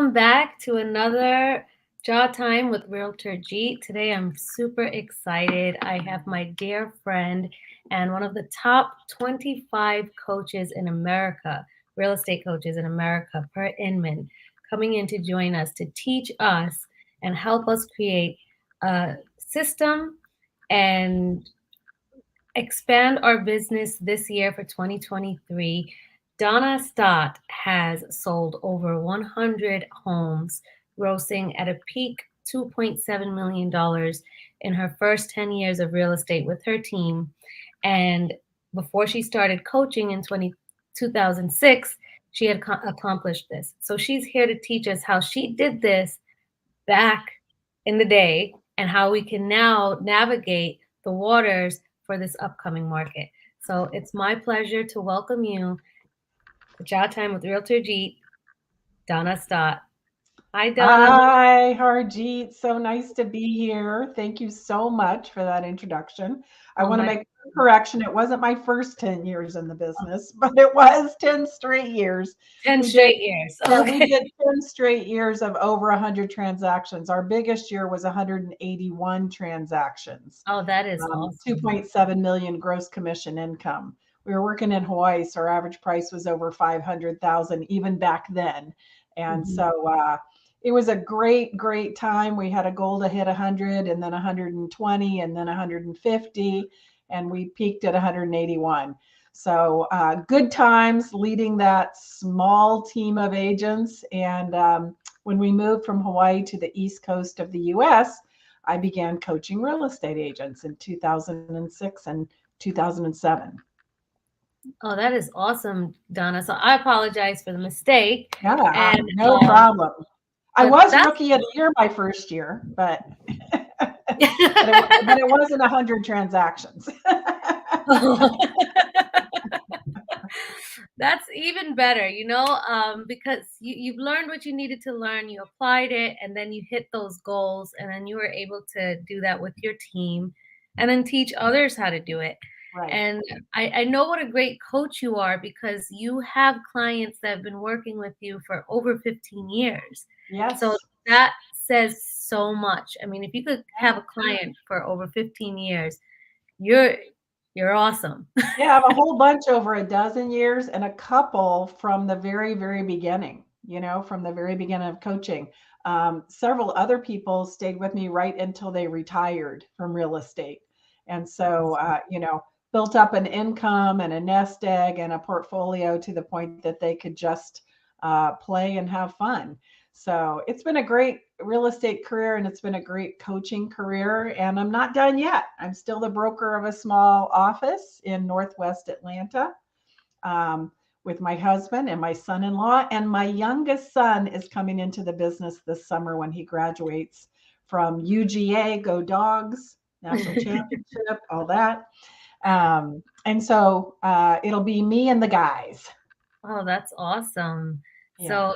Welcome back to another Jaw Time with Realtor Jeet. Today I'm super excited. I have my dear friend and one of the top 25 coaches in America, real estate coaches in America, per Inman, coming in to join us to teach us and help us create a system and expand our business this year for 2023. Donna Stott has sold over 100 homes, grossing at a peak $2.7 million in her first 10 years of real estate with her team. And before she started coaching in 2006, she had accomplished this. So she's here to teach us how she did this back in the day and how we can now navigate the waters for this upcoming market. So it's my pleasure to welcome you to Chow Time with Realtor Jeet, Donna Stott. Hi, Donna. Hi, Harjeet. So nice to be here. Thank you so much for that introduction. I Oh want to my, make a correction. It wasn't my first 10 years in the business, but it was 10 straight years. 10 We did, straight years. yeah, we Okay. did 10 straight years of over 100 transactions. Our biggest year was 181 transactions, Oh, that is awesome. 2.7 million gross commission income. We were working in Hawaii, so our average price was over 500,000 even back then. And Mhm. so it was a great time. We had a goal to hit 100 and then 120 and then 150, and we peaked at 181. So good times leading that small team of agents. And when we moved from Hawaii to the East Coast of the US, I began coaching real estate agents in 2006 and 2007. Oh, that is awesome, Donna. So I apologize for the mistake. Yeah, And no problem. I but was that's rookie of the year my first year, but but it wasn't 100 transactions. That's even better, because you've learned what you needed to learn, you applied it, and then you hit those goals, and then you were able to do that with your team and then teach others how to do it. Right. And I know what a great coach you are because you have clients that have been working with you for over 15 years. So Yes. that says so much. I mean, if you could have a client for over 15 years, you're you're awesome. Yeah, I have a whole bunch over a dozen years and a couple from the very beginning, from the very beginning of coaching. Several other people stayed with me right until they retired from real estate. And so built up an income and a nest egg and a portfolio to the point that they could just play and have fun. So it's been a great real estate career and it's been a great coaching career. And I'm not done yet. I'm still the broker of a small office in Northwest Atlanta um, with my husband and my son in law. And my youngest son is coming into the business this summer when he graduates from UGA, Go Dogs, National Championship, all that. And so it'll be me and the guys. Oh, that's awesome. Yeah. So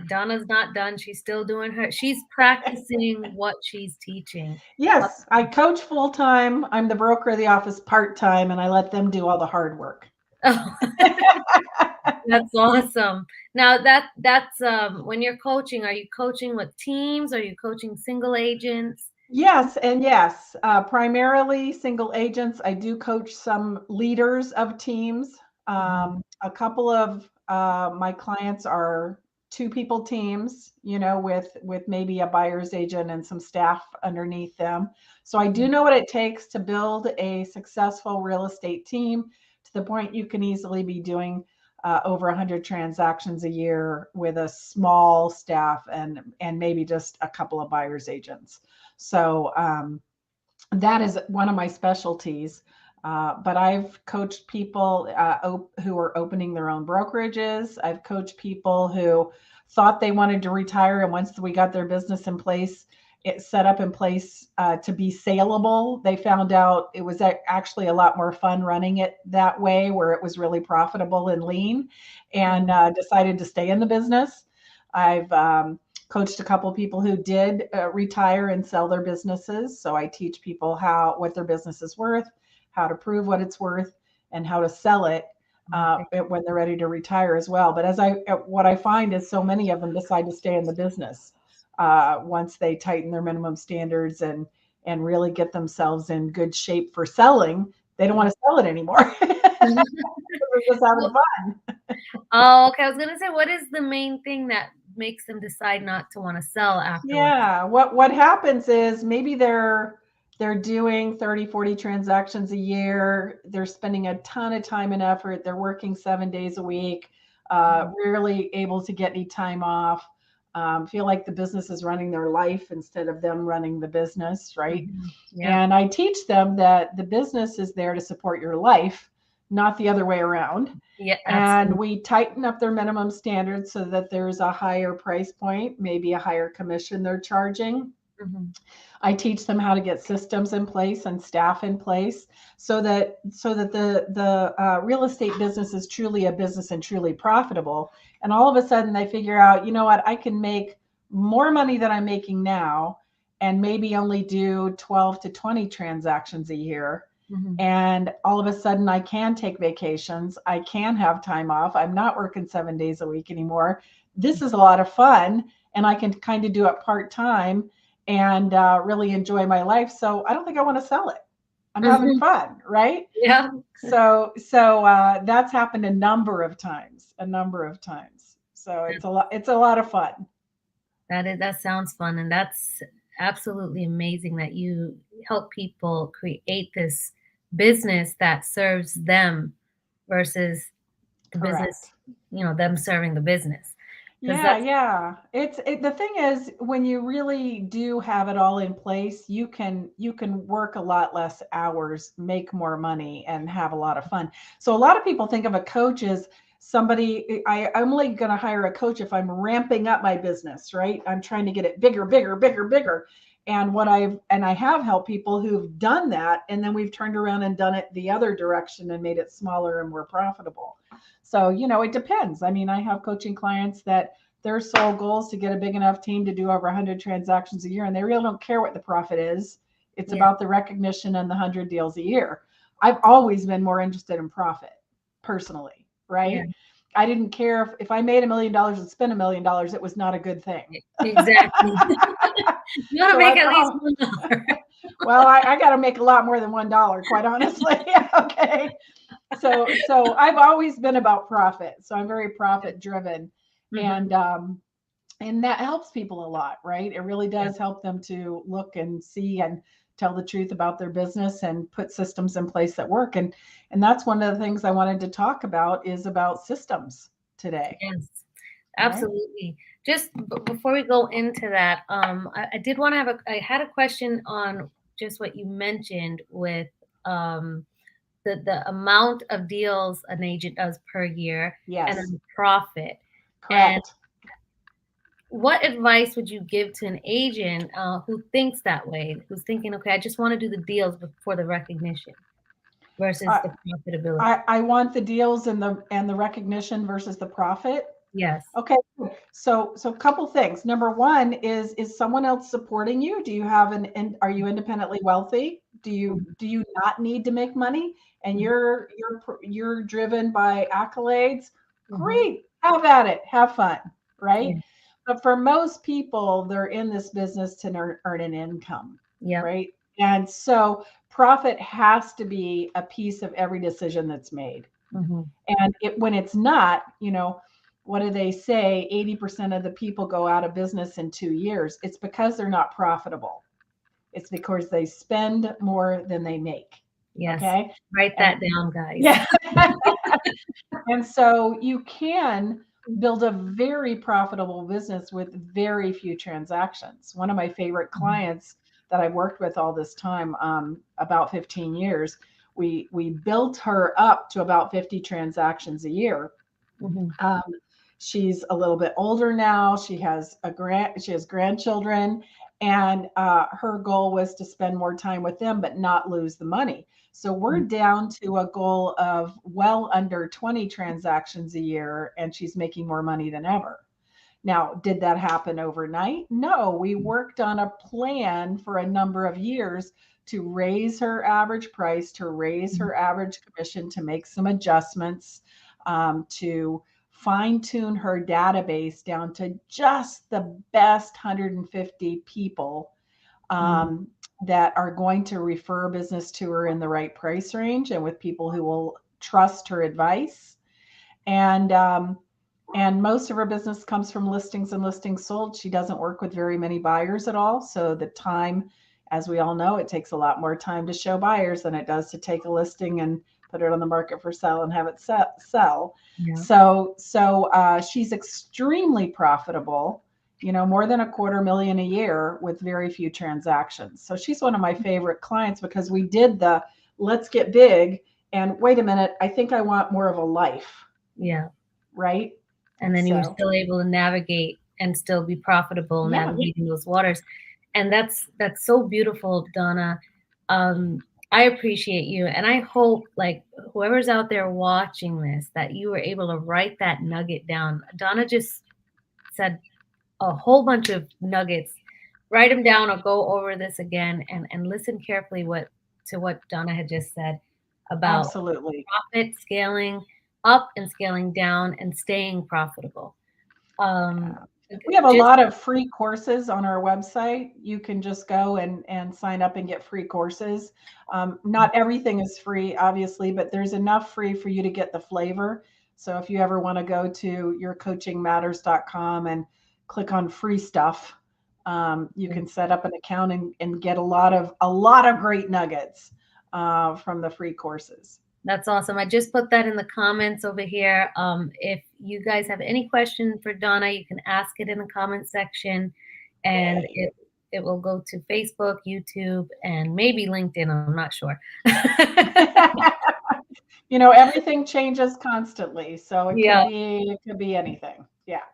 Donna's not done. She's still doing she's practicing what she's teaching. Uh, Yes, I coach full time. I'm the broker of the office part time, and I let them do all the hard work. Oh, that's awesome. Now that's when you're coaching, are you coaching with teams? Are you coaching single agents? Yes, and yes, primarily single agents. I do coach some leaders of teams. Mhm. A couple of my clients are two people teams, with maybe a buyer's agent and some staff underneath them. So I do know what it takes to build a successful real estate team to the point you can easily be doing over 100 transactions a year with a small staff and maybe just a couple of buyer's agents. So that is one of my specialties. But I've coached people who are opening their own brokerages. I've coached people who thought they wanted to retire, and once we got their business in place, it set up in place to be saleable. They found out it was actually a lot more fun running it that way, where it was really profitable and lean, and decided to stay in the business. I've coached a couple of people who did retire and sell their businesses. So I teach people what their business is worth, how to prove what it's worth, and how to sell it Okay. when they're ready to retire as well. But what I find is so many of them decide to stay in the business once they tighten their minimum standards and really get themselves in good shape for selling. They don't want to sell it anymore. They're just having Well, fun. oh, okay. I was gonna say, what is the main thing that makes them decide not to want to sell afterwards? Yeah, what happens is maybe they're doing 30, 40 transactions a year. They're spending a ton of time and effort. They're working 7 days a week, Mhm, rarely able to get any time off. Feel like the business is running their life instead of them running the business, right? mhm. Yep. And I teach them that the business is there to support your life, not the other way around. Yeah, And absolutely. we tighten up their minimum standards so that there's a higher price point, maybe a higher commission they're charging. Mhm. I teach them how to get systems in place and staff in place so that the real estate business is truly a business and truly profitable. And all of a sudden they figure out, you know what, I can make more money than I'm making now and maybe only do 12 to 20 transactions a year. Mhm. And all of a sudden I can take vacations. I can have time off. I'm not working 7 days a week anymore. This is a lot of fun. And I can kind of do it part time and really enjoy my life. So I don't think I want to sell it. I'm having Mhm. fun, right? Yeah. So that's happened a number of times, a number of times. So it's a lot. It's a lot of fun. That sounds fun, and that's absolutely amazing that you help people create this business that serves them versus the business, Correct. them serving the business. Because Yeah, that's yeah. The thing is when you really do have it all in place, you can work a lot less hours, make more money and have a lot of fun. So a lot of people think of a coach as somebody I'm only going to hire a coach if I'm ramping up my business, right? I'm trying to get it bigger, bigger, bigger, bigger. And I have helped people who've done that and then we've turned around and done it the other direction and made it smaller and more profitable. So, it depends. I mean, I have coaching clients that their sole goal is to get a big enough team to do over 100 transactions a year, and they really don't care what the profit is. It's yeah, about the recognition and the 100 deals a year. I've always been more interested in profit personally, yeah, right? I didn't care if I made $1 million and spent $1 million, it was not a good thing. exactly. You wanna So make I've, at least oh, $1. well, I got to make a lot more than $1, quite honestly. Okay. So I've always been about profit. So I'm very profit driven. Mhm, And and that helps people a lot, right? It really yeah, does help them to look and see and tell the truth about their business and put systems in place that work. And that's one of the things I wanted to talk about is about systems today, yes, right? absolutely. Just before we go into that, I did wanna I had a question on just what you mentioned with, the amount of deals an agent does per year and Yes, then profit. And correct. what advice would you give to an agent who thinks that way, who's thinking, okay, I just want to do the deals before the recognition versus I, the profitability? I want the deals and the recognition versus the profit. Yes. Okay. So a couple things. Number one is someone else supporting you? Do you have and are you independently wealthy? Do you Mhm, do you not need to make money and mhm, you're driven by accolades? mhm. Great. Have at it. Have fun, right? Yeah. But for most people, they're in this business to earn an income, Yep. right? And so profit has to be a piece of every decision that's made. Mhm. And when it's not, what do they say? 80% of the people go out of business in 2 years. It's because they're not profitable. It's because they spend more than they make. Yes. Okay. Write And that down, guys. yeah. And so you can build a very profitable business with very few transactions. One of my favorite Mhm, clients that I've worked with all this time, about 15 years, we built her up to about 50 transactions a year. mhm, Um, she's a little bit older now. She has grandchildren, and her goal was to spend more time with them, but not lose the money. So we're mhm. down to a goal of well under 20 transactions a year, and she's making more money than ever. Now, did that happen overnight? No, we worked on a plan for a number of years to raise her average price, to raise her average commission, to make some adjustments, to fine tune her database down to just the best 150 people Mm. um, that are going to refer business to her in the right price range and with people who will trust her advice. And and most of her business comes from listings and listings sold. She doesn't work with very many buyers at all. So the time, as we all know, it takes a lot more time to show buyers than it does to take a listing and put it on the market for sale and have it sell. Yeah. So she's extremely profitable, more than $250,000 a year with very few transactions. So she's one of my favorite clients because we did the let's get big and wait a minute, I think I want more of a life, Yeah. right? And then you were So still able to navigate and still be profitable yeah, navigating those waters. And that's so beautiful, Donna. Um, I appreciate you, and I hope like whoever's out there watching this that you were able to write that nugget down. Donna just said a whole bunch of nuggets. Write them down or go over this again and listen carefully what Donna had just said about absolutely. profit scaling up and scaling down and staying profitable. Um, We have a just lot of free courses on our website. You can just go and sign up and get free courses. Not everything is free, obviously, but there's enough free for you to get the flavor. So if you ever want to go to yourcoachingmatters.com and click on free stuff, you can set up an account and get a lot of great nuggets from the free courses. That's awesome. I just put that in the comments over here. If you guys have any question for Donna, you can ask it in the comment section, and it will go to Facebook, YouTube, and maybe LinkedIn. I'm not sure. Everything changes constantly, so it could Yeah. be it could be anything. Yeah,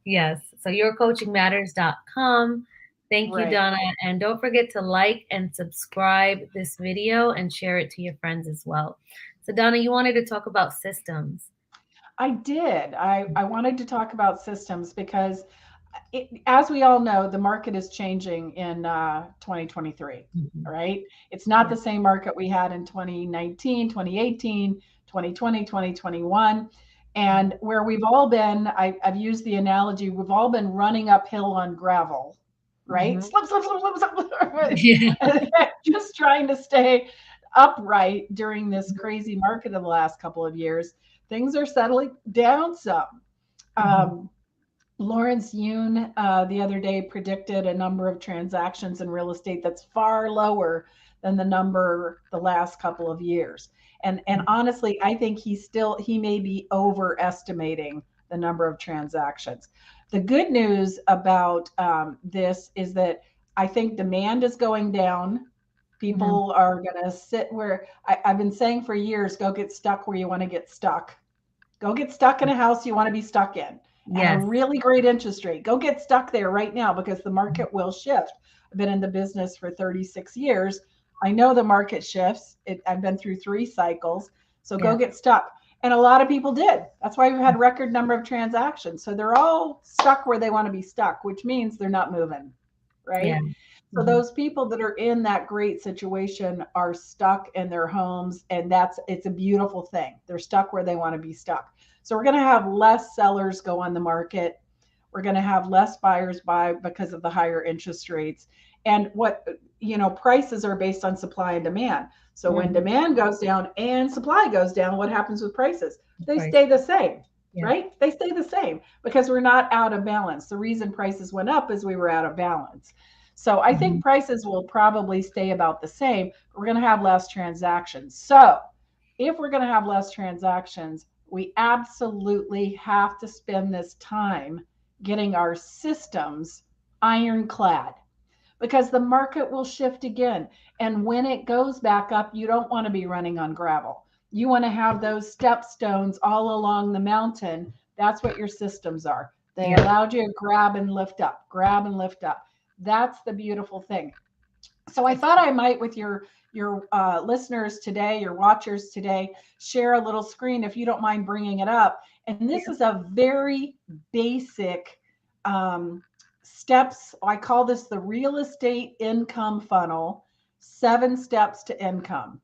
Yes. So yourcoachingmatters.com. Thank you, right. Donna. And don't forget to like and subscribe this video and share it to your friends as well. So, Donna, you wanted to talk about systems. I did. I wanted to talk about systems because as we all know, the market is changing in 2023, Mhm. right? It's not Yeah. the same market we had in 2019, 2018, 2020, 2021. And where we've all been, I've used the analogy, we've all been running uphill on gravel, right? Mhm. Slip, slip, slip, slip, Yeah. slip. Just trying to stay upright during this crazy market of the last couple of years. Things are settling down some. Mhm. Um, Lawrence Yun the other day predicted a number of transactions in real estate that's far lower than the number the last couple of years. And honestly, I think he may be overestimating the number of transactions. The good news about this is that I think demand is going down. Mhm. People are going to sit where I've been saying for years, go get stuck where you want to get stuck. Go get stuck in a house you want to be stuck in and a Yes. really great interest rate. Go get stuck there right now because the market will shift. I've been in the business for 36 years. I know the market shifts. I've been through 3 cycles. So go Yeah. get stuck. And a lot of people did. That's why we've had record number of transactions. So they're all stuck where they want to be stuck, which means they're not moving, Yeah. right? So Mhm. those people that are in that great situation are stuck in their homes, and it's a beautiful thing. They're stuck where they want to be stuck. So we're going to have less sellers go on the market. We're going to have less buyers buy because of the higher interest rates. And prices are based on supply and demand. So when Mhm. demand goes down and supply goes down, what happens with prices? They Price. stay the same, Yeah. right? They stay the same because we're not out of balance. The reason prices went up is we were out of balance. So I think Mhm. prices will probably stay about the same. But we're going to have less transactions. So if we're going to have less transactions, we absolutely have to spend this time getting our systems ironclad because the market will shift again. And when it goes back up, you don't want to be running on gravel. You want to have those step stones all along the mountain. That's what your systems are. They Yeah. allowed you to grab and lift up, grab and lift up. That's the beautiful thing. So I That's thought I might, with your listeners today, your watchers today, share a little screen if you don't mind bringing it up. And this yeah. is a very basic um, steps. I call this the real estate income funnel, 7 steps to income.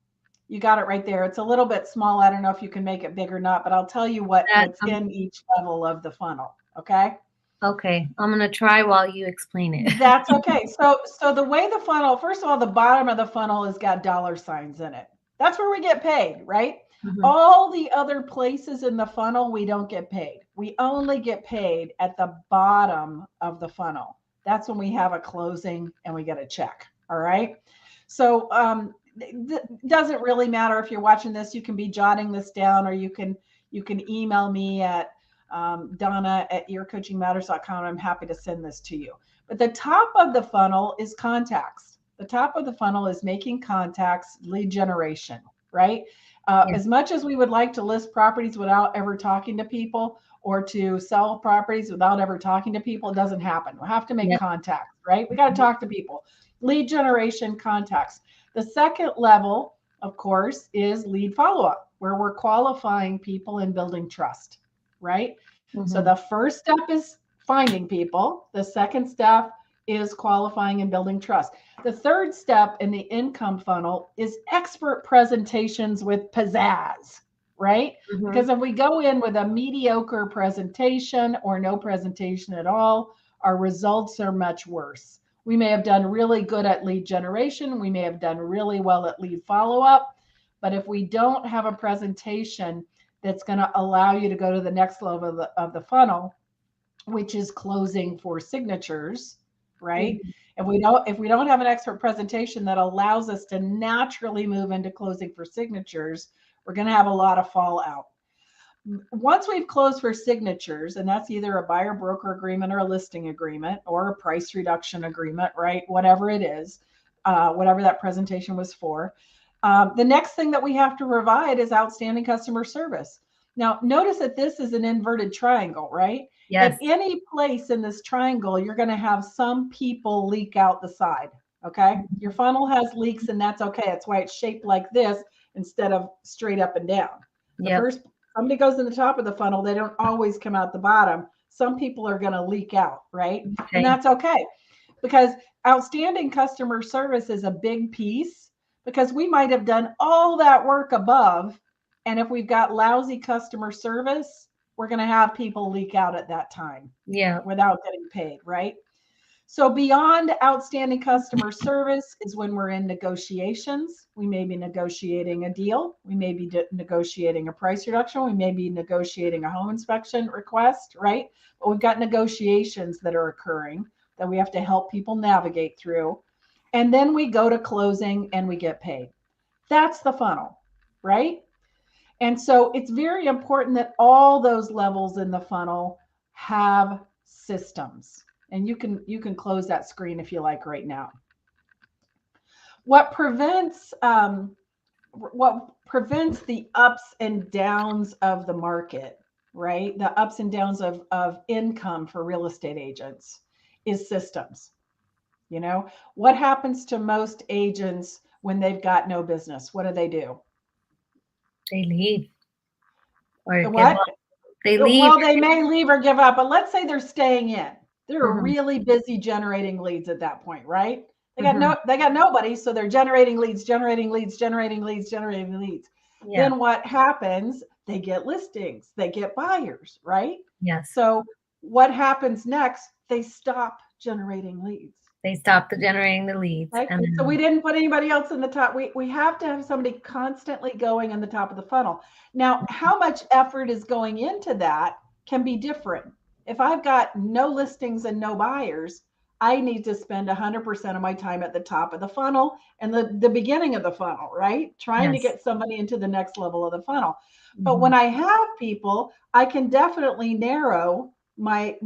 You got it right there. It's a little bit small. I don't know if you can make it big or not, but I'll tell you That what's in each level of the funnel. Okay. okay. I'm gonna try while you explain it. That's okay. So the way the funnel, first of all, the bottom of the funnel has got dollar signs in it. That's where we get paid, right? Mhm. All the other places in the funnel, we don't get paid. We only get paid at the bottom of the funnel. That's when we have a closing and we get a check. All right. So doesn't really matter if you're watching this. You can be jotting this down, or you can email me at Donna at yourcoachingmatters.com. I'm happy to send this to you. But the top of the funnel is contacts. The top of the funnel is making contacts, lead generation, right? Yeah. As much as we would like to list properties without ever talking to people, or to sell properties without ever talking to people, it doesn't happen. We have to make Yep. contacts, right? We got to talk to people. Lead generation, contacts. The second level, of course, is lead follow up, where we're qualifying people and building trust, right? So Mhm. the first step is finding people. The second step is qualifying and building trust. The third step in the income funnel is expert presentations with pizzazz, right? Mhm. Because if we go in with a mediocre presentation or no presentation at all, our results are much worse. We may have done really good at lead generation. We may have done really well at lead follow up. But if we don't have a presentation that's going to allow you to go to the next level of the funnel, which is closing for signatures, right? Mhm. If we don't have an expert presentation that allows us to naturally move into closing for signatures, we're going to have a lot of fallout. Once we've closed for signatures, and that's either a buyer broker agreement or a listing agreement or a price reduction agreement, right? Whatever it is, whatever that presentation was for. The next thing that we have to provide is outstanding customer service. Now, notice that this is an inverted triangle, right? At Yes. any place in this triangle, you're going to have some people leak out the side. Okay. Your Mhm. funnel has leaks, and that's okay. That's why it's shaped like this instead of straight up and down. The Yep. first Somebody goes in the top of the funnel, they don't always come out the bottom. Some people are going to leak out, right? And Okay. that's okay, because outstanding customer service is a big piece, because we might have done all that work above. And if we've got lousy customer service, we're going to have people leak out at that time Yeah. without getting paid, right? So beyond outstanding customer service is when we're in negotiations. We may be negotiating a deal. We may be negotiating a price reduction. We may be negotiating a home inspection request, right? But we've got negotiations that are occurring that we have to help people navigate through. And then we go to closing and we get paid. That's the funnel, right? And so it's very important that all those levels in the funnel have systems. And you can close that screen if you like right now. What prevents the ups and downs of the market, right? The ups and downs of income for real estate agents is systems. What happens to most agents when they've got no business? What do? They leave or give What? up. They leave Well, or they give may leave or give up, but let's say they're staying in. They're Mhm. really busy generating leads at that point, right? They got Mhm. no they got nobody, so they're generating leads, generating leads, generating leads, generating leads. Yeah. Then what happens? They get listings, they get buyers, right? Yes. So what happens next? They stop generating leads. They stopped generating the leads Right. and So we then didn't put anybody else in the top. We have to have somebody constantly going in the top of the funnel. Now, how much effort is going into that can be different. If I've got no listings and no buyers, I need to spend 100% of my time at the top of the funnel and the beginning of the funnel, right? Trying to yes. get somebody into the next level of the funnel. But when Mhm. I have people, I can definitely narrow my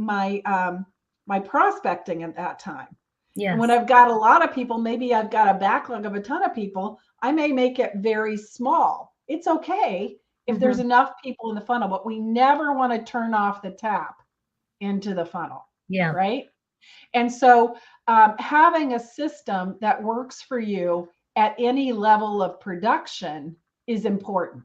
prospecting at that time. And when Yes. I've got a lot of people, maybe I've got a backlog of a ton of people, I may make it very small. It's okay if there's Mhm. enough people in the funnel, but we never want to turn off the tap into the funnel, Yeah. right? And so having a system that works for you at any level of production is important.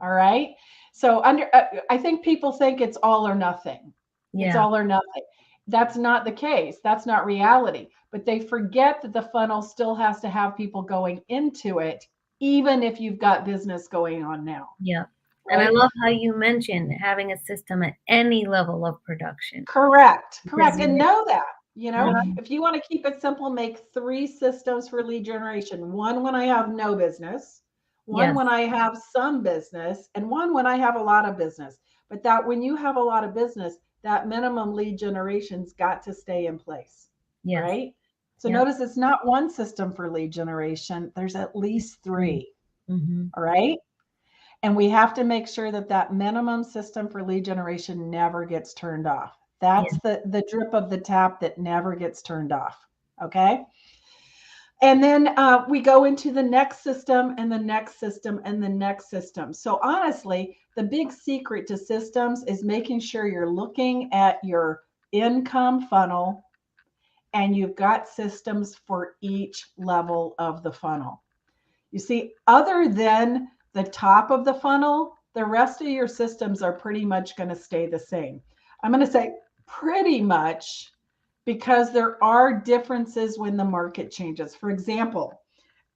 All right. So I think people think it's all or nothing. It's Yeah. all or nothing. That's not the case. That's not reality. But they forget that the funnel still has to have people going into it, even if you've got business going on now, Yeah. And I right? love how you mentioned having a system at any level of production Correct, because correct. And you know that, Mhm. if you want to keep it simple, make 3 systems for lead generation. One when I have no business, one Yes, when I have some business, and one when I have a lot of business. But that when you have a lot of business, that minimum lead generation's got to stay in place, yes, right? So yep. notice it's not one system for lead generation, there's at least Three. 3, Mm-hmm. all right? And we have to make sure that that minimum system for lead generation never gets turned off. Yeah, That's the drip of the tap that never gets turned off. Okay. And then we go into the next system and the next system and the next system. So, honestly, the big secret to systems is making sure you're looking at your income funnel and you've got systems for each level of the funnel. You see, other than the top of the funnel, the rest of your systems are pretty much going to stay the same. I'm going to say pretty much because there are differences when the market changes. For example,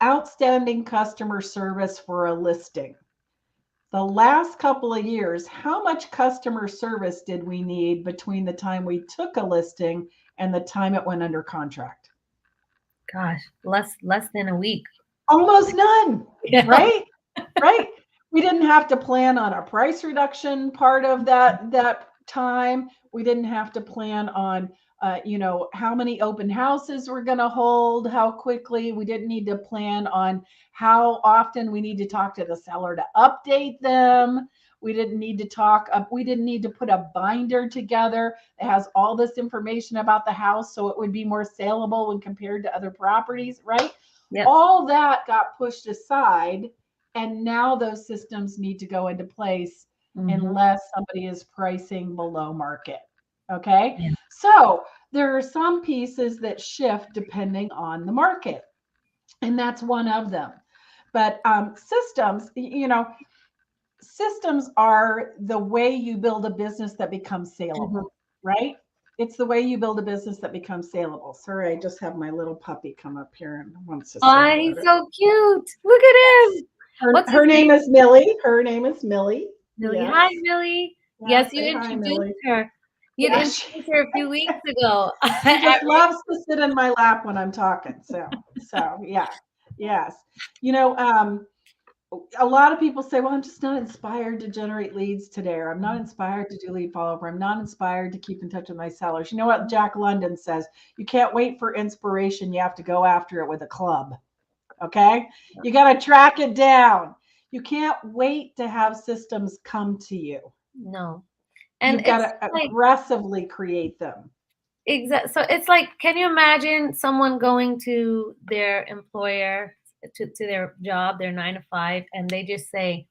outstanding customer service for a listing. The last couple of years, how much customer service did we need between the time we took a listing and the time it went under contract? gosh, less than a week. Almost none, Yeah. right? Right? We didn't have to plan on a price reduction part of that time. We didn't have to plan on how many open houses we're going to hold, how quickly. We didn't need to plan on how often we need to talk to the seller to update them. We didn't need to put a binder together that has all this information about the house so it would be more saleable when compared to other properties, right? Yep. All that got pushed aside, and now those systems need to go into place Mm-hmm. unless somebody is pricing below market. Okay. Yeah. So there are some pieces that shift depending on the market, and that's one of them. But systems are the way you build a business that becomes Mm-hmm. saleable, right? It's the way you build a business that becomes saleable. Sorry, I just have my little puppy come up here and wants to say Oh, hello he's to. so cute. Look at Yes. him. Her What's his her name name? is Millie. Her name is Millie. Millie. Hi, Yes. Millie. Yeah, Yes, you say hi, introduced Millie. her. You Yeah, introduced her a few weeks ago. she just At loves to sit in my lap when I'm talking. So yeah. Yes. You know, a lot of people say, well, I'm just not inspired to generate leads today, or I'm not inspired to do lead follow up, or I'm not inspired to keep in touch with my sellers. You know what Jack London says? You can't wait for inspiration. You have to go after it with a club. Okay. You got to track it down. You can't wait to have systems come to you. no, and You've got it's to like aggressively create them. exact. So it's like, can you imagine someone going to their employer to their job, their 9 to 5, and they just say,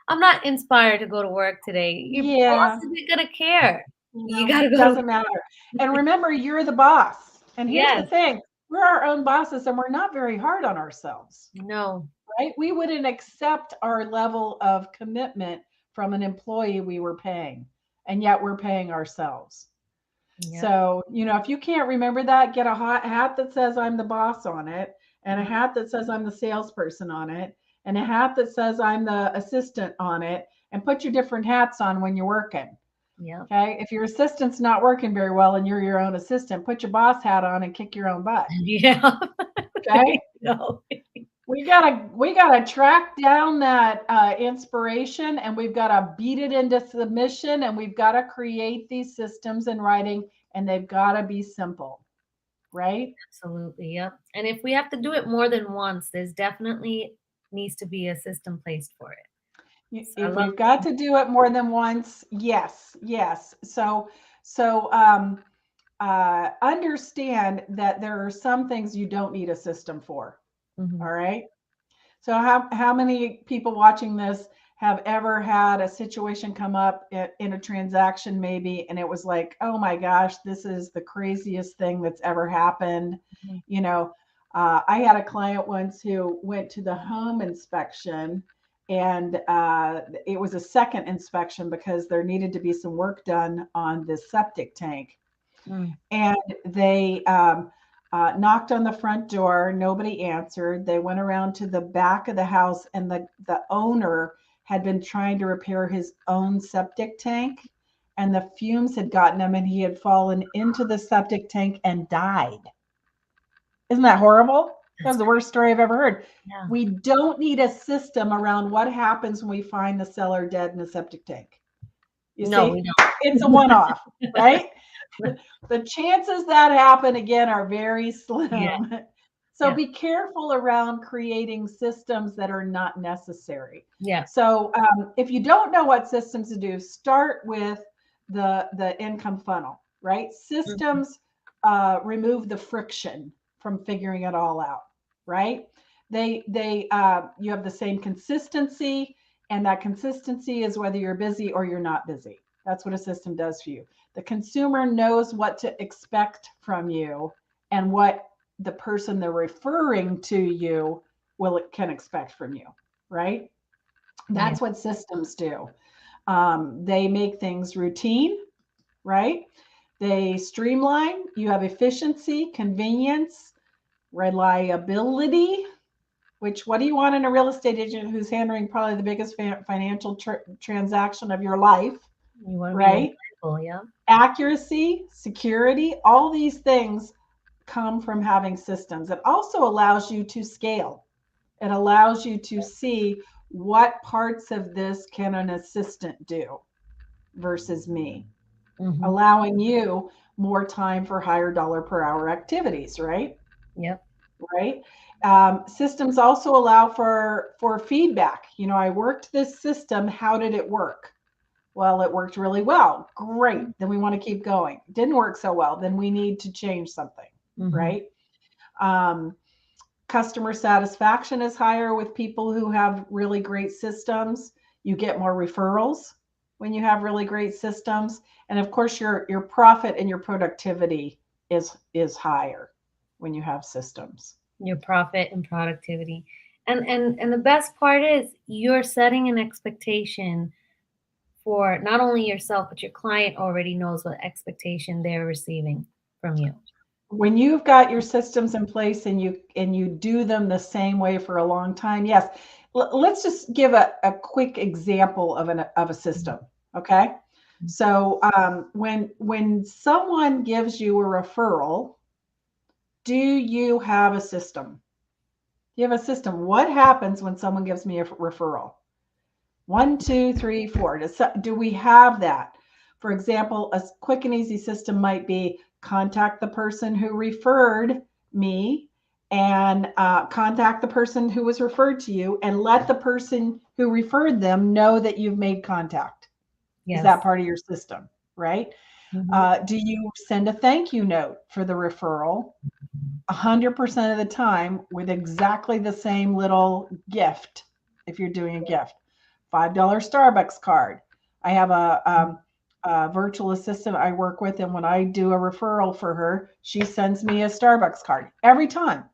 "I'm not inspired to go to work today." Your boss Yeah. isn't gonna care. You No, gotta go to doesn't work. matter. And remember, you're the boss. And here's the Yes. thing, we're our own bosses and we're not very hard on ourselves, No. right? We wouldn't accept our level of commitment from an employee we were paying, and yet we're paying ourselves. Yep. So, if you can't remember that, get a hot hat that says I'm the boss on it, and a Mhm. hat that says I'm the salesperson on it, and a hat that says I'm the assistant on it, and put your different hats on when you're working. Yep. Okay. If your assistant's not working very well and you're your own assistant, put your boss hat on and kick your own butt. Yeah. There you Okay. go. We gotta track down that inspiration, and we've got to beat it into submission, and we've got to create these systems in writing, and they've got to be simple, right? Absolutely. Yep. And if we have to do it more than once, there's definitely needs to be a system placed for it. So I If love we've got to do it more than once, yes, yes. So understand that there are some things you don't need a system for. mhm. All right. So how many people watching this have ever had a situation come up in a transaction maybe, and it was like, oh my gosh, this is the craziest thing that's ever happened. Mhm. You know, I had a client once who went to the home inspection, and it was a second inspection because there needed to be some work done on the septic tank. Mm. And they knocked on the front door. Nobody answered. They went around to the back of the house, and the owner had been trying to repair his own septic tank, and the fumes had gotten him, and he had fallen into the septic tank and died. Isn't that horrible? That That's was the worst story I've ever heard. yeah. We don't need a system around what happens when we find the seller dead in a septic tank. You No, we see, don't. it's a one off, right? The chances that happen again are very Yeah, slim. So yeah, be careful around creating systems that are not necessary. yeah. So if you don't know what systems to do, start with the income funnel, right? Mhm. Systems remove the friction from figuring it all out, right? They you have the same consistency, and that consistency is whether you're busy or you're not busy. That's what a system does for you. The consumer knows what to expect from you and what the person they're referring to you can expect from you, right? Yeah. That's what systems do. They make things routine, right? They streamline. You have efficiency, convenience, reliability. Which, what do you want in a real estate agent who's handling probably the biggest financial transaction of your life, You want to be right? reliable, yeah. Accuracy, security, all these things come from having systems. It also allows you to scale. It allows you to see what parts of this can an assistant do versus me, Mm-hmm. allowing you more time for higher dollar per hour activities, right? Yep. Right. Systems also allow for feedback. You know, I worked this system. How did it work? Well, it worked really well. Great. Then we want to keep going. Didn't work so well. Then we need to change something, Mm-hmm. right? Um, Customer satisfaction is higher with people who have really great systems. You get more referrals when you have really great systems, and of course, your profit and your productivity is higher when you have systems. Your profit and productivity. And the best part is you're setting an expectation for not only yourself, but your client already knows what expectation they're receiving from you. When you've got your systems in place and you do them the same way for a long time, yes. Let's just give a quick example of a system. Okay. So when someone gives you a referral, do you have a system? Do you have a system? What happens when someone gives me a referral? One, two, three, four. Do we have that? For example, a quick and easy system might be contact the person who referred me, and contact the person who was referred to you, and let the person who referred them know that you've made contact. Is Yes. that part of your system, right? Mm-hmm. Do you send a thank you note for the referral 100% of the time with exactly the same little gift if you're doing a gift? $5 Starbucks card. I have a virtual assistant I work with, and when I do a referral for her, she sends me a Starbucks card every time.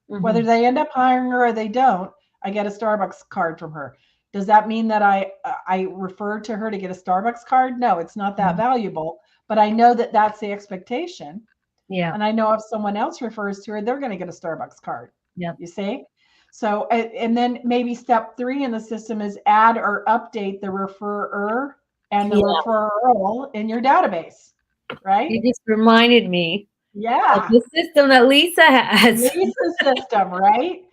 Whether Mm-hmm. they end up hiring her or they don't, I get a Starbucks card from her. Does that mean that I refer to her to get a Starbucks card? No, it's not that valuable, but I know that that's the expectation. Yeah. And I know if someone else refers to her, they're going to get a Starbucks card. Yep. You see? So, and then maybe step 3 in the system is add or update the referrer and the Yeah. referral in your database, right? You just reminded me of Yeah. the system that Lisa has. Lisa system, right?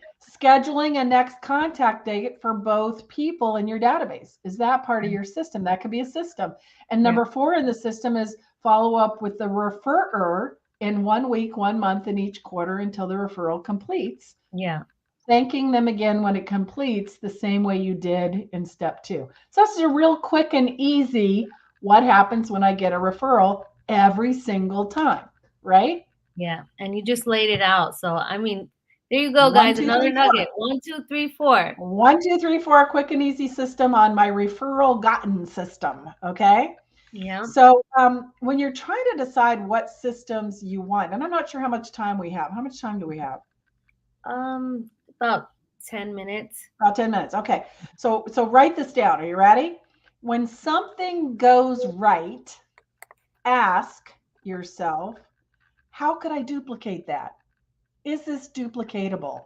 Scheduling a next contact date for both people in your database. Is that part of your system? That could be a system. And Yeah. number 4 in the system is follow up with the referrer in 1 week, 1 month, in each quarter until the referral completes, Yeah. thanking them again when it completes the same way you did in step 2. So this is a real quick and easy what happens when I get a referral every single time, right? Yeah. And you just laid it out. So I mean, there you go, One, guys. two, Another three, four. nugget. 1, 2, 3, 4. 1, 2, 3, 4, quick and easy system on my referral gotten system. Okay. Yeah. So when you're trying to decide what systems you want, and I'm not sure how much time we have. How much time do we have? About 10 minutes. About 10 minutes. Okay. So write this down. Are you ready? When something goes right, ask, yourself, how could I duplicate that? Is this duplicatable?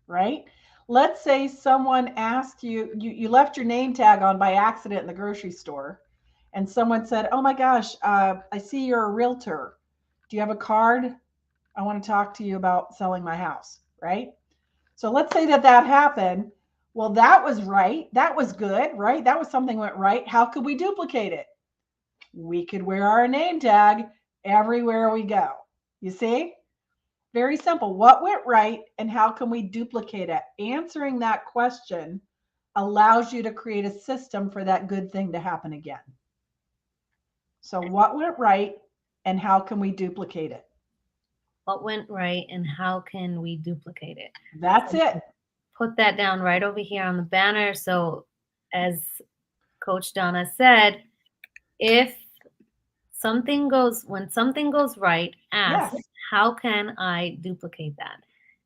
Right? Let's say someone asked you left your name tag on by accident in the grocery store, and someone said, "Oh my gosh, I see you're a realtor. Do you have a card? I want to talk to you about selling my house." Right? So let's say that happened. Well, that was right. That was good, right? That was something went right. How could we duplicate it? We could wear our name tag everywhere we go. You see? Very simple. What went right and how can we duplicate it? Answering that question allows you to create a system for that good thing to happen again. So, what went right and how can we duplicate it? What went right and how can we duplicate it? That's So it. put that down right over here on the banner. So, as Coach Donna said, if when something goes right, ask, Yes. how can I duplicate that?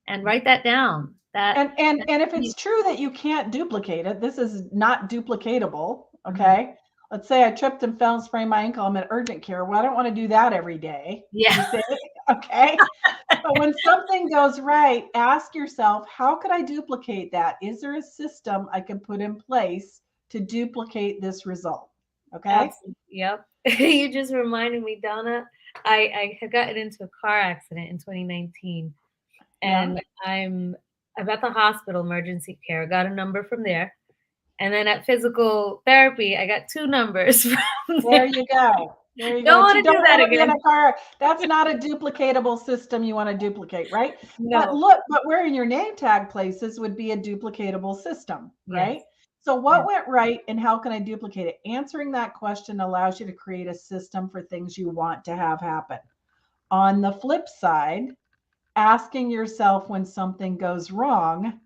And write that down. That, And if it's true that you can't duplicate it, this is not duplicatable. Mhm. Okay. Let's say I tripped and fell and sprained my ankle. I'm in urgent care. Well, I don't want to do that every day. Yeah. You see? Okay. But when something goes right, ask yourself, how could I duplicate that? Is there a system I can put in place to duplicate this result? Okay. Absolutely. Yep. You just reminded me, Donna. I had gotten into a car accident in 2019, Yeah. and I'm at the hospital, emergency care. Got a number from there, and then at physical therapy, I got two numbers from There there. you go. There you Don't go. But want you to do don't that want to be in again. a car. That's not a duplicatable system you want to duplicate, right? But No. look, but wearing your name tag places would be a duplicatable system, Yes. right? So what Yes. went right and how can I duplicate it? Answering that question allows you to create a system for things you want to have happen. On the flip side, asking yourself when something goes wrong,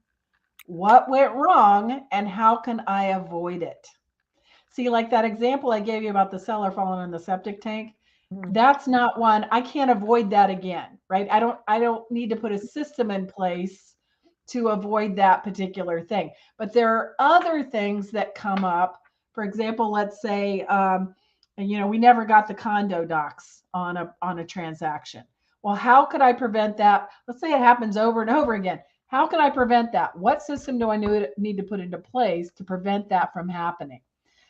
what went wrong and how can I avoid it? See, like that example I gave you about the cellar falling in the septic tank, Mhm. that's not one I can't avoid that again, right? I don't need to put a system in place to avoid that particular thing. But there are other things that come up. For example, let's say we never got the condo docs on a transaction. Well, how could I prevent that? Let's say it happens over and over again. How can I prevent that? What system do I need to put into place to prevent that from happening?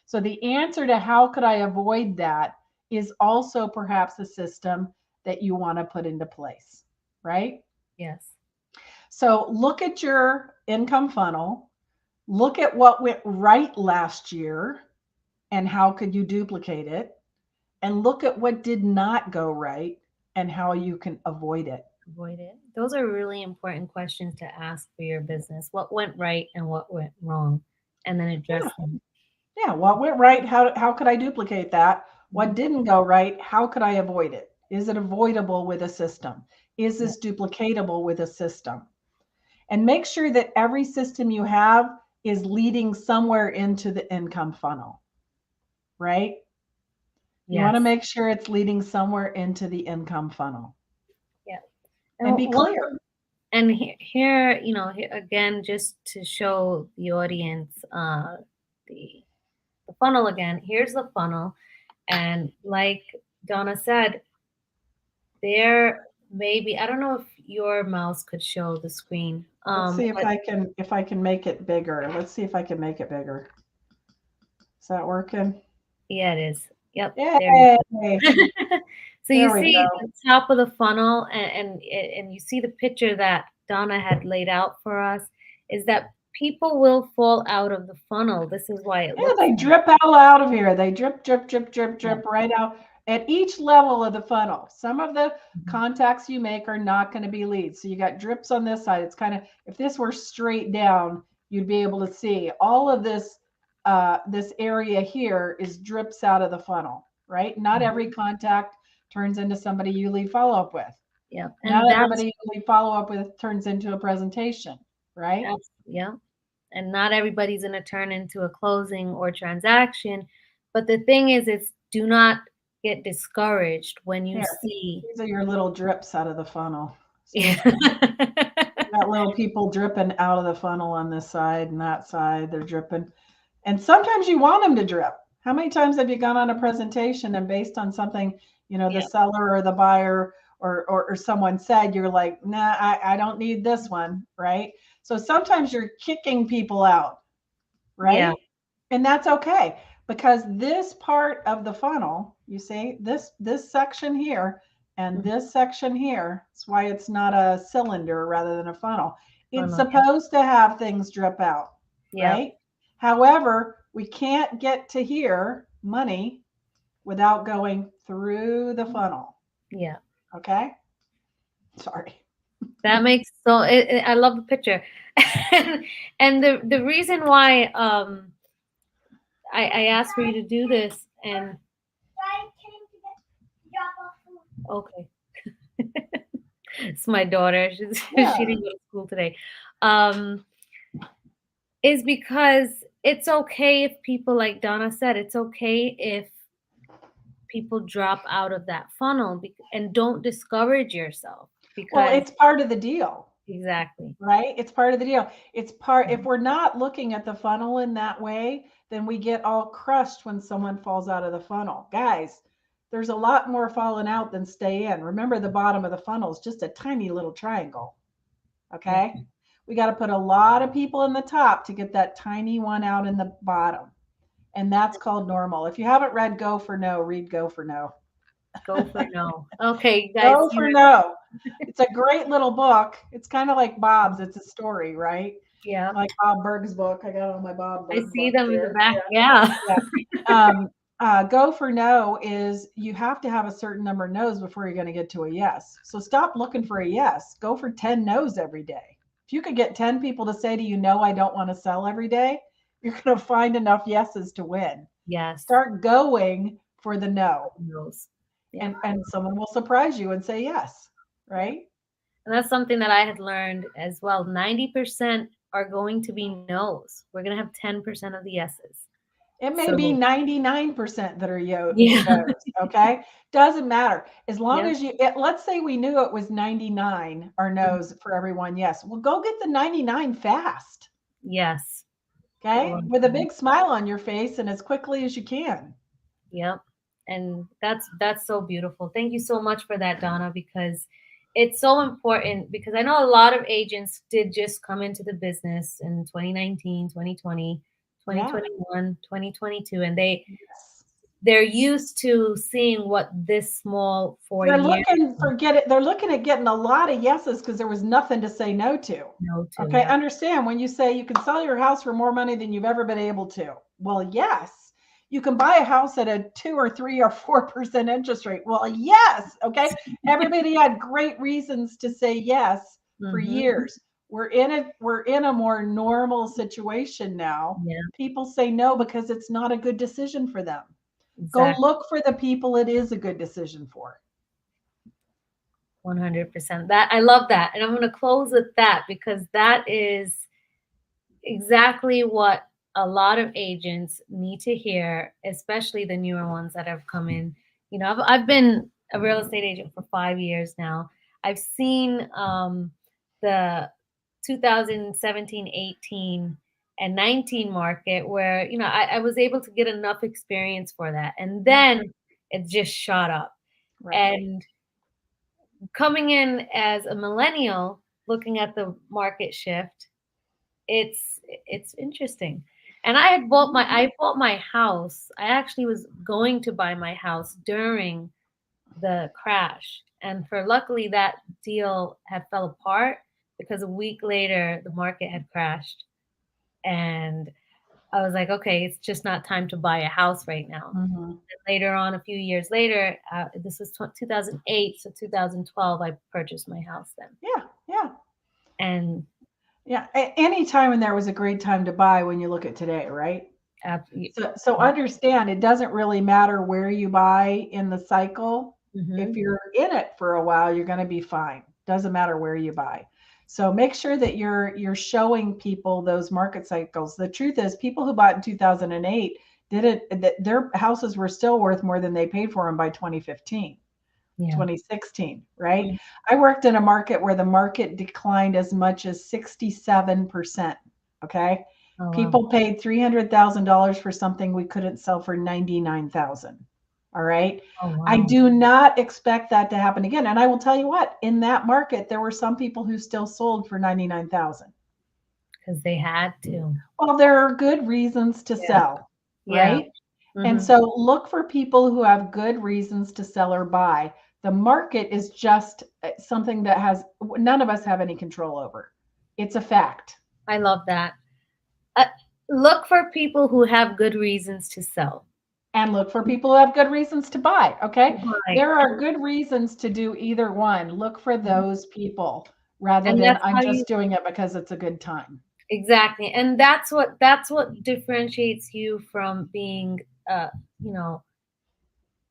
So the answer to how could I avoid that is also perhaps a system that you want to put into place, right? Yes. So look at your income funnel, look at what went right last year and how could you duplicate it, and look at what did not go right and how you can avoid it. Avoid it. Those are really important questions to ask for your business. What went right and what went wrong, and then address Yeah. them. Yeah, what went right? How could I duplicate that? What Mhm. didn't go right? How could I avoid it? Is it avoidable with a system? Is Yeah. this duplicatable with a system? And make sure that every system you have is leading somewhere into the income funnel, right? You want to Yes. make sure it's leading somewhere into the income funnel Yeah. and And be one clear. and here, here again, just to show the audience the the funnel again. Here's the funnel, and like Donna said, there maybe I don't know if your mouse could show the screen, Let's see but if I can make it bigger. Let's see if I can make it bigger. Is that working? yeah, it is. Yep, there you Yay! go. So you There we see go. the top of the funnel, and you see the picture that Donna had laid out for us, is that people will fall out of the funnel. This is why it Yeah, looks they like drip all out of here. They drip, drip, drip, drip, yeah. drip right out at each level of the funnel. Some of the Mhm. contacts you make are not going to be leads. So you got drips on this side. It's kind of, if this were straight down, you'd be able to see all of this. This area here is drips out of the funnel, right? Not every Mhm. contact turns into somebody you lead follow up with. Yeah, and Not that's everybody you lead follow up with turns into a presentation, right? yeah, and not everybody's gonna turn into a closing or transaction. But the thing is do not get discouraged when you Here, see these are your little drips out of the funnel. yeah. See? Got little people dripping out of the funnel on this side and that side. They're dripping. And sometimes you want them to drip. How many times have you gone on a presentation and based on something the Yeah. seller or the buyer or someone said, you're like, nah, I don't need this one, right? So sometimes you're kicking people out, Yeah. right? And that's okay, because this part of the funnel, you see, this section here and Mhm. this section here, that's why it's not a cylinder rather than a funnel. It's Funnel. Yeah. supposed to have things drip out, Yeah. right? However, we can't get to here, money, without going through the funnel. Yeah. Okay? Sorry. That makes so. I love the picture, and the reason why I asked for you to do this, and okay, it's my daughter. She Yeah. didn't go to school today. Um, is because it's okay if people, like Donna said, it's okay if people drop out of that funnel and don't discourage yourself Well, because it's part of the deal. exactly. Right? It's part of the deal. It's part, if Mhm. we're not looking at the funnel in that way, then we get all crushed when someone falls out of the funnel. Guys, there's a lot more falling out than stay in. Remember, the bottom of the funnel is just a tiny little triangle. Yeah. Okay? We got to put a lot of people in the top to get that tiny one out in the bottom. And that's called normal. If you haven't read Go for No, read Go for No. Go for no. Okay, you guys, Go for No. It's a great little book. It's kind of like Bob's. It's a story, right? yeah, Like Bob Berg's book. I got it on my Bob I Berg see book them in the there. back. Yeah. Yeah. Yeah. Go for no is you have to have a certain number of no's before you're going to get to a yes. So stop looking for a yes. Go for 10 no's every day. If you could get 10 people to say to you, no, I don't want to sell every day, you're going to find enough yeses to win. Yes. Start going for the no. Knows. Yeah. And someone will surprise you and say yes, Yeah. right? And that's something that I had learned as well. 90% are going to be no's. We're going to have 10% of the yeses. It may be So, 99% that are yeah. no's, okay? Doesn't matter. As long Yeah. as let's say we knew it was 99 or Mhm. no's for everyone, yes. Well, go get the 99 fast, Yes. Go okay? on. With a big smile on your face and as quickly as you can. Yep. And that's so beautiful. Thank you so much for that, Donna, because it's so important because I know a lot of agents did just come into the business in 2019, 2020, Yeah. 2021, 2022, and Yes. they're used to seeing what this small for They're years looking for get it. They're looking at getting a lot of yeses because there was nothing to say no to. no to. Okay, Yep. understand when you say you can sell your house for more money than you've ever been able to. Well, yes. You can buy a house at a 2 or 3 or 4% interest rate. Well, yes. Okay. Everybody had great reasons to say yes for Mm-hmm. years. We're in a more normal situation now. Yeah, People say no because it's not a good decision for them. Go exactly. look for the people it is a good decision for. 100%. That I love that. And I'm going to close with that because that is exactly what a lot of agents need to hear, especially the newer ones that have come in. I've been a real estate agent for 5 years now. I've seen the 2017, 18, and 19 market where, I was able to get enough experience for that. And Yeah, then it just shot up. right. And coming in as a millennial, looking at the market shift, it's interesting. And I bought my house. I actually was going to buy my house during the crash. And for luckily that deal had fell apart because a week later the market had crashed. And I was like, okay, it's just not time to buy a house right now. Mhm. Later on, a few years later, this was 2008, so 2012, I purchased my house then. Yeah, yeah. And Yeah, any time when there was a great time to buy when you look at today, right? absolutely, So understand it doesn't really matter where you buy in the cycle. If hmm you're in it for a while, you're going to be fine. Doesn't matter where you buy. So make sure that you're showing people those market cycles. The truth is, people who bought in 2008 did it. Their houses were still worth more than they paid for them by 2015. yeah. 2016, right? Mm. I worked in a market where the market declined as much as 67%. Okay. Oh wow. People paid $300,000 for something we couldn't sell for 99,000. All right. Oh, I wow. do not expect that to happen again. And I will tell you what, in that market, there were some people who still sold for 99,000. Because they had to. Well, there are good reasons to Yeah. sell, Yeah. right? And Hmm. so look for people who have good reasons to sell or buy. The market is just something that has none of us have any control over. It's a fact. I love that. Uh, look for people who have good reasons to sell. And look for people who have good reasons to buy. Okay. Right. There are good reasons to do either one. Look for those people rather And than that's I'm how you just doing it because it's a good time. exactly. And that's what differentiates you from being uh, you know,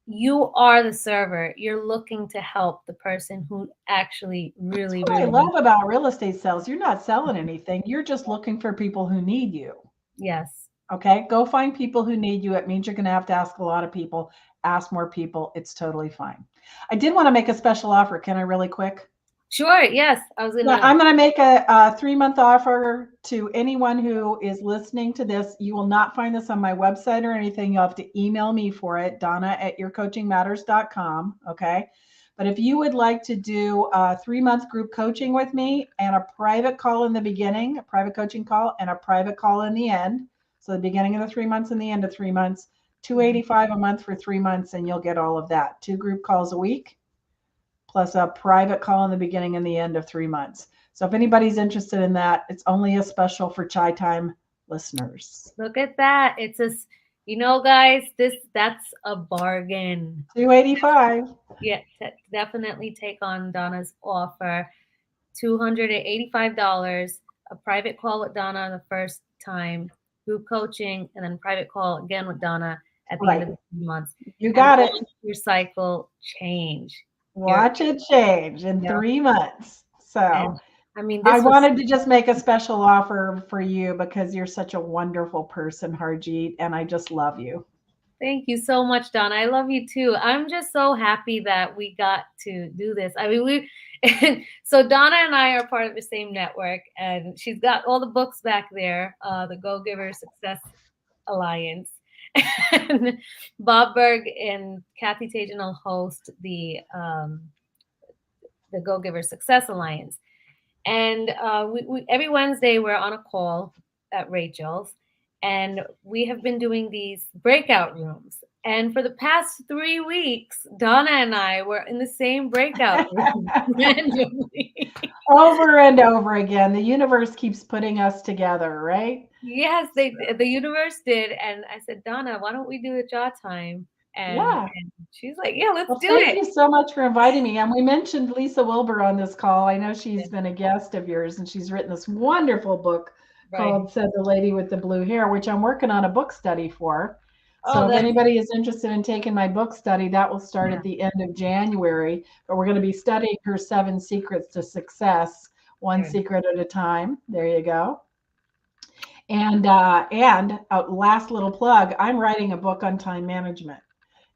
you are the server. You're looking to help the person who actually That's really, what I really needs. love about real estate sales. You're not selling anything, you're just looking for people who need you. Yes. Okay. Go find people who need you. It means you're going to have to ask a lot of people, ask more people. It's totally fine. I did want to make a special offer. Can I really quick? Sure. Yes. I was Yeah, gonna. I'm going to make a 3-month offer to anyone who is listening to this. You will not find this on my website or anything. You'll have to email me for it, Donna@yourcoachingmatters.com. Okay. But if you would like to do a 3-month group coaching with me and a private call in the beginning, a private coaching call, and a private call in the end, so the beginning of the 3 months and the end of 3 months, Mhm. $285 a month for 3 months, and you'll get all of that. 2 group calls a week plus a private call in the beginning and the end of 3 months. So if anybody's interested in that, it's only a special for Chai Time listeners. Look at that. Guys, that's a bargain. 285. Yeah, definitely take on Donna's offer. $285, a private call with Donna the first time, group coaching, and then private call again with Donna at the end Right. of the 3 months. You And got it. watch your cycle change. Your Watch it change in yeah, 3 months. So and I mean I this was wanted to just make a special offer for you because you're such a wonderful person, Harjeet, and I just love you. thank you so much, Donna. I love you too. I'm just so happy that we got to do this. I mean, so Donna and I are part of the same network, and she's got all the books back there, the Go Giver Success Alliance. And Bob Berg and Kathy Tajan will host the Go Giver Success Alliance. And every Wednesday we're on a call at Rachel's, and we have been doing these breakout rooms. And for the past 3 weeks, Donna and I were in the same breakout room randomly. Over and over again. The universe keeps putting us together, right? Yes, the universe did, and I said, Donna, why don't we do a jaw time? And Yeah. she's like, yeah, let's Well, do thank it. you so much for inviting me. And we mentioned Lisa Wilbur on this call. I know she's been a guest of yours and she's written this wonderful book Right. called Said the Lady with the Blue Hair, which I'm working on a book study for. So Oh, if that's anybody is interested in taking my book study, that will start yeah. at the end of January. But we're going to be studying her 7 secrets to success, one There. secret at a time. There you go. And last little plug, I'm writing a book on time management.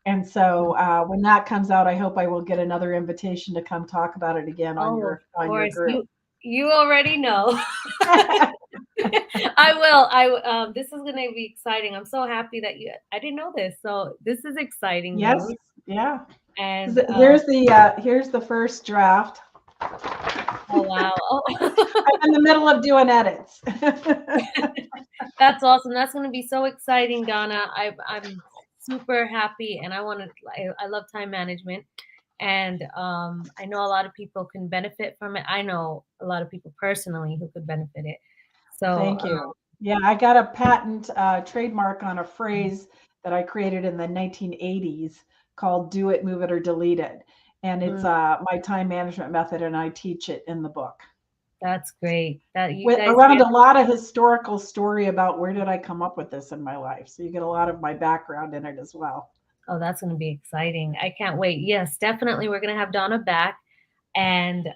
And so when that comes out, I hope I will get another invitation to come talk about it again on Oh, of your course. group. You already know. I will. This is going to be exciting. I'm so happy that I didn't know this. So this is exciting Yes, news. yeah. And Here's the first draft. oh wow. Oh. I'm in the middle of doing edits. That's awesome. That's going to be so exciting, Donna. I'm super happy, and I love time management, and I know a lot of people can benefit from it. I know a lot of people personally who could benefit it. So Thank you. Yeah, I got a patent trademark on a phrase that I created in the 1980s called "Do it, move it, or delete it," and it's mm, my time management method, and I teach it in the book. that's great. That you With guys around get. a lot of historical story about where did I come up with this in my life. So you get a lot of my background in it as well. Oh, that's going to be exciting. I can't wait. Yes, definitely. We're going to have Donna back. And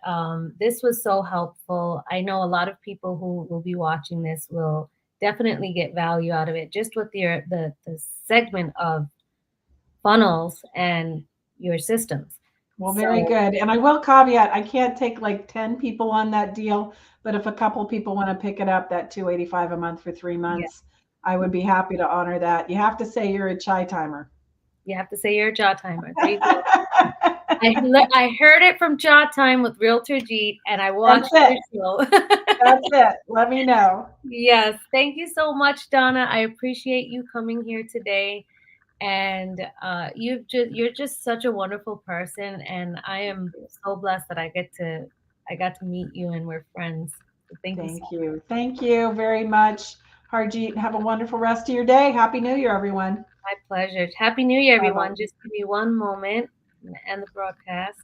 this was so helpful. I know a lot of people who will be watching this will definitely get value out of it, just with the segment of funnels and your systems. Well, very So good. And I will caveat, I can't take like 10 people on that deal, but if a couple people want to pick it up, that 285 a month for three yeah, months, I would be happy to honor that. You have to say you're a chai timer. You have to say you're a jaw timer. There you go. I heard it from Jaw Time with Realtor Jeet, and I That's watched it. your show. That's it. Let me know. Yes, thank you so much, Donna. I appreciate you coming here today, and you're just such a wonderful person, and I am so blessed that I got to meet you, and we're friends. So thank you so Thank you. Thank you very much, Harjeet. Have a wonderful rest of your day. Happy New Year, everyone. My pleasure. Happy New Year, Bye bye. everyone. Just give me one moment. I'm gonna end the broadcast.